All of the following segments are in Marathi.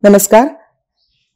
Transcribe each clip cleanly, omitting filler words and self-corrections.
नमस्कार,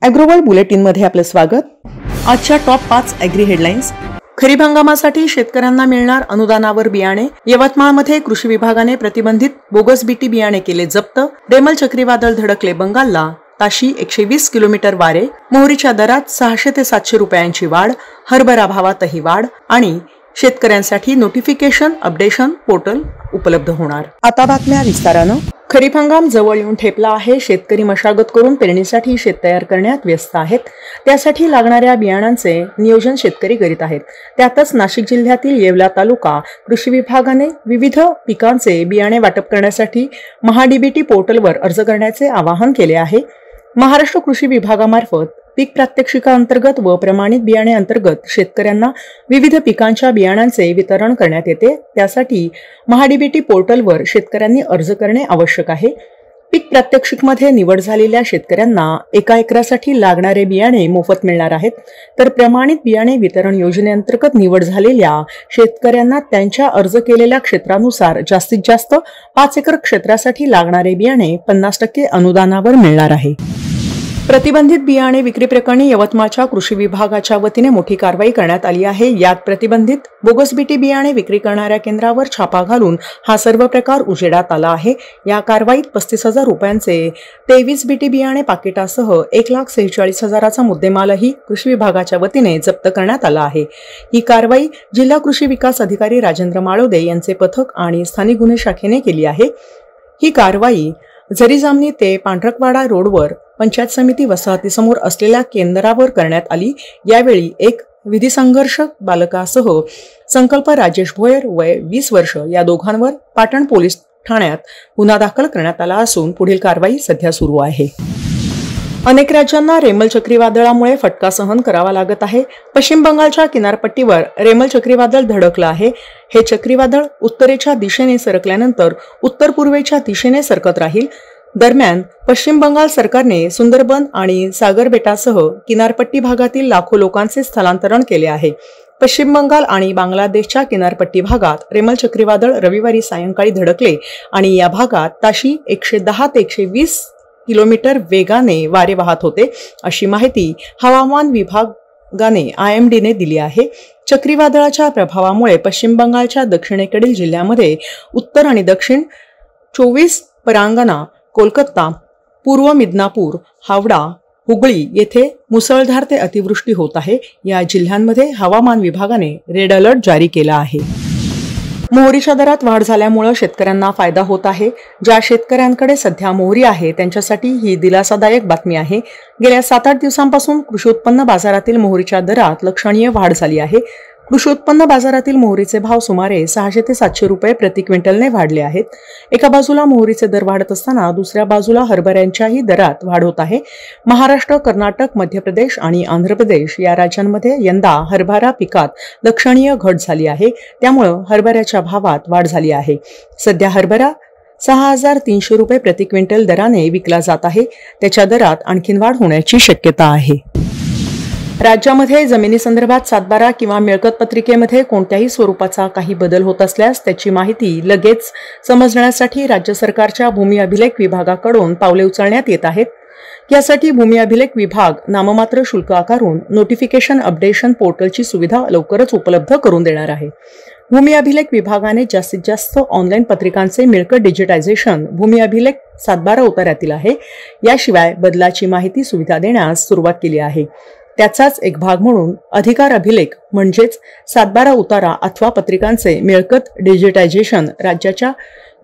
ॲग्रोवर्ल्ड बुलेटिनमध्ये आपलं स्वागत। आजच्या टॉप 5 ॲग्री हेडलाईन्स। खरीप हंगामासाठी शेतकऱ्यांना मिळणार अनुदानावर बियाणे। यवतमाळमध्ये कृषी विभागाने प्रतिबंधित बोगस बीटी बियाणे केले जप्त। रेमल चक्रीवादळ धडकले बंगालला, ताशी 120 किलोमीटर वारे। मोहरीच्या दरात 600 ते 700 रुपयांची वाढ। हरभरा भावातही वाढ आणि शेतकऱ्यांसाठी नोटिफिकेशन अपडेशन पोर्टल उपलब्ध होणार। आता बातम्या विस्तारानं। खरीप हंगाम जवळ येऊन ठेपला आहे। शेतकरी मशागत करून पेरणीसाठी शेत तयार करण्यात व्यस्त आहेत। त्यासाठी लागणाऱ्या बियाणांचे नियोजन शेतकरी करीत आहेत। त्यातच नाशिक जिल्ह्यातील येवला तालुका कृषी विभागाने विविध पिकांचे बियाणे वाटप करण्यासाठी महाडीबीटी पोर्टलवर अर्ज करण्याचे आवाहन केले आहे। महाराष्ट्र कृषी विभागामार्फत पीक प्रात्यक्षिकांतर्गत व प्रमाणित बियाणे अंतर्गत शेतकऱ्यांना विविध पिकांच्या बियाणांचे वितरण करण्यात येते। त्यासाठी महाडीबीटी पोर्टलवर शेतकऱ्यांनी अर्ज करणे आवश्यक आहे। पीक प्रात्यक्षिकमध्ये निवड झालेल्या शेतकऱ्यांना एका एकरासाठी लागणारे बियाणे मोफत मिळणार आहेत, तर प्रमाणित बियाणे वितरण योजनेअंतर्गत निवड झालेल्या शेतकऱ्यांना त्यांच्या अर्ज केलेल्या क्षेत्रानुसार जास्तीत जास्त 5 एकर क्षेत्रासाठी लागणारे बियाणे 50% अनुदानावर मिळणार आहे। प्रतिबंधित बियाणे विक्री प्रकरणी यवतमाळच्या कृषी विभागाच्या वतीने मोठी कारवाई करण्यात आली आहे। यात प्रतिबंधित बोगस बीटी बियाणे विक्री करणाऱ्या केंद्रावर छापा घालून हा सर्व प्रकार उजेडात आला आहे। या कारवाईत 35,000 रुपयांचे 23 बीटी बियाणे पाकिटासह 1,46,000चा मुद्देमालही कृषी विभागाच्या वतीने जप्त करण्यात आला आहे। ही कारवाई जिल्हा कृषी विकास अधिकारी राजेंद्र माळोदे यांचे पथक आणि स्थानिक गुन्हे शाखेने केली आहे। ही कारवाई झरीजामनी ते पांढरकवाडा रोडवर पंचायत समिती वसाहतीसमोर असलेल्या केंद्रावर करण्यात आली। यावेळी एक विधी संघर्ष बालकासह संकल्प राजेश भोयर वय 20 वर्ष या दोघांवर पाटण पोलीस ठाण्यात गुन्हा दाखल करण्यात आला असून पुढील कारवाई सध्या सुरू आहे। अनेक राज्यांना रेमल चक्रीवादळामुळे फटका सहन करावा लागत आहे। पश्चिम बंगालच्या किनारपट्टीवर रेमल चक्रीवादळ धडकलं आहे। हे चक्रीवादळ उत्तरेच्या दिशेने सरकल्यानंतर उत्तर पूर्वेच्या दिशेने सरकत राहील। दरम्यान पश्चिम बंगाल सरकारने सुंदरबन आणि सागर बेटासह किनारपट्टी भागातील लाखो लोकांचे स्थलांतरण केले आहे। पश्चिम बंगाल आणि बांगलादेशच्या किनारपट्टी भागात रेमल चक्रीवादळ रविवारी सायंकाळी धडकले आणि या भागात ताशी 110 ते 120 किलोमीटर वेगाने वारे वाहत होते, अशी माहिती हवामान विभागाने IMDने दिली आहे। चक्रीवादळाच्या प्रभावामुळे पश्चिम बंगालच्या दक्षिणेकडील जिल्ह्यांमध्ये उत्तर आणि दक्षिण 24 परगणा, कोलकाता, पूर्व मिदनापूर, हावडा, हुगळी येथे मुसळधार ते अतिवृष्टी होत आहे। या जिल्ह्यांमध्ये हवामान विभागाने रेड अलर्ट जारी केला आहे। मोहरीच्या दरात वाढ झाल्यामुळे शेतकऱ्यांना फायदा होत आहे। ज्या शेतकऱ्यांकडे सध्या मोहरी आहे त्यांच्यासाठी ही दिलासादायक बातमी आहे। गेल्या 7-8 दिवसांपासून कृषी उत्पन्न बाजारातील मोहरीच्या दरात लक्षणीय वाढ झाली आहे। कृषी उत्पन्न बाजारातील मोहरीचे भाव सुमारे 600 ते 700 रुपये प्रति क्विंटलने वाढले आहेत। एका बाजूला मोहरीचे दर वाढत असताना दुसऱ्या बाजूला हरभऱ्यांच्याही दरात वाढ होत आहे। महाराष्ट्र, कर्नाटक, मध्य प्रदेश आणि आंध्र प्रदेश या राज्यांमध्ये यंदा हरभरा पिकात लक्षणीय घट झाली आहे। त्यामुळे हरभऱ्याच्या भावात वाढ झाली आहे। सध्या हरभरा 6,300 रुपये प्रति क्विंटल दराने विकला जात आहे। त्याच्या दरात आणखीन वाढ होण्याची शक्यता आहे। राज्यामध्ये जमिनीसंदर्भात 7/12 किंवा मिळकत पत्रिकेमध्ये कोणत्याही स्वरूपाचा काही बदल होत असल्यास त्याची माहिती लगेच समजण्यासाठी राज्य सरकारच्या भूमी अभिलेख विभागाकडून पावले उचलण्यात येत आहेत। यासाठी भूमी अभिलेख विभाग नाममात्र शुल्क आकारून नोटिफिकेशन अपडेशन पोर्टलची सुविधा लवकरच उपलब्ध करून देणार आहे। भूमी अभिलेख विभागाने जास्तीत जास्त ऑनलाईन पत्रिकांचे मिळकत डिजिटायझेशन भूमी अभिलेख 7/12 उतार्यातील आहे। याशिवाय बदलाची माहिती सुविधा देण्यास सुरुवात केली आहे। त्याचाच एक भाग म्हणून अधिकार अभिलेख म्हणजेच 7/12 उतारा अथवा पत्रिकांचे मिळकत डिजिटायझेशन राज्याच्या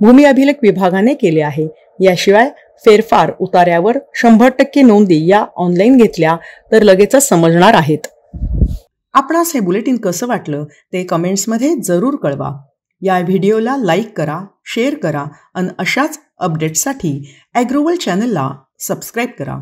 भूमी अभिलेख विभागाने केले आहे। याशिवाय फेरफार उतार्यावर 100% नोंदी या ऑनलाईन घेतल्या तर लगेचच समजणार आहेत। आपणास हे बुलेटिन कसं वाटलं ते कमेंट्समध्ये जरूर कळवा। या व्हिडिओला लाईक करा, शेअर करा आणि अशाच अपडेट्ससाठी ॲग्रोवर्ल्ड चॅनलला सबस्क्राईब करा।